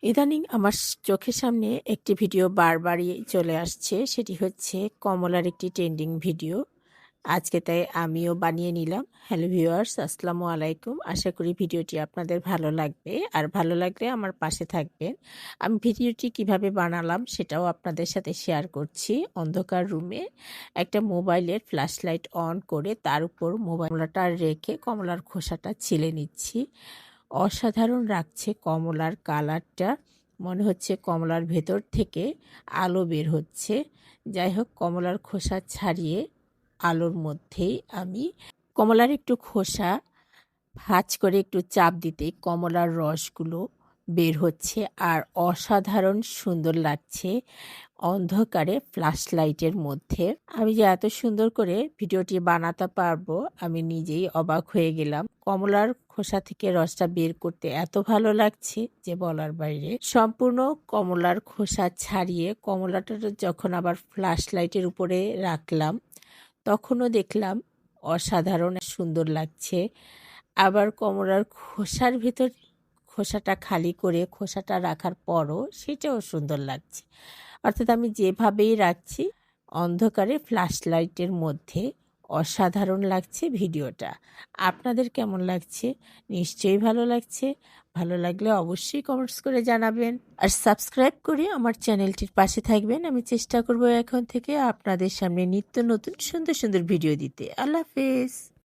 ইদানিং আমার চোখের সামনে একটি ভিডিও বারবারই চলে আসছে। সেটি হচ্ছে কমলার একটি ট্রেন্ডিং ভিডিও। আজকে তাই আমিও বানিয়ে নিলাম। হ্যালো ভিউয়ার্স, আসসালামু আলাইকুম। আশা করি ভিডিওটি আপনাদের ভালো লাগবে। আর ভালো লাগলে আমার পাশে থাকবেন। আমি ভিডিওটি কিভাবে বানালাম সেটাও আপনাদের সাথে শেয়ার করছি। অন্ধকার রুমে একটা মোবাইলের ফ্ল্যাশ লাইট অন করে তার উপর কমলাটা রেখে কমলার খোসাটা ছিলে নিচ্ছি। অসাধারণ লাগছে কমলার কালারটা। মনে হচ্ছে কমলার ভেতর থেকে আলো বের হচ্ছে। যাই হোক, কমলার খোসা ছাড়িয়ে আলোর মধ্যেই আমি কমলার একটু খোসা ভাঁজ করে একটু চাপ দিতে কমলার রসগুলো বের হচ্ছে আর অসাধারণ সুন্দর লাগছে অন্ধকারে ফ্ল্যাশ লাইটের মধ্যে। আমি যে এত সুন্দর করে ভিডিওটি বানাতে পারবো আমি নিজেই অবাক হয়ে গেলাম। কমলার খোসা থেকে রসটা বের করতে এত ভালো লাগছে যে বলার বাইরে। সম্পূর্ণ কমলার খোসা ছাড়িয়ে কমলাটা যখন আবার ফ্ল্যাশ লাইটের উপরে রাখলাম তখনও দেখলাম অসাধারণ সুন্দর লাগছে। আবার কমলার খোসার ভিতর খোসাটা খালি করে খোসাটা রাখার পরও সেটাও সুন্দর লাগছে। অর্থাৎ আমি যেভাবেই রাখছি অন্ধকারে ফ্ল্যাশ লাইটের মধ্যে অসাধারণ লাগছে ভিডিওটা। আপনাদের কেমন লাগছে? নিশ্চয়ই ভালো লাগছে। ভালো লাগলে অবশ্যই কমেন্টস করে জানাবেন আর সাবস্ক্রাইব করে আমার চ্যানেলটির পাশে থাকবেন। আমি চেষ্টা করব এখন থেকে আপনাদের সামনে নিত্য নতুন সুন্দর সুন্দর ভিডিও দিতে। আল্লাহ হাফেজ।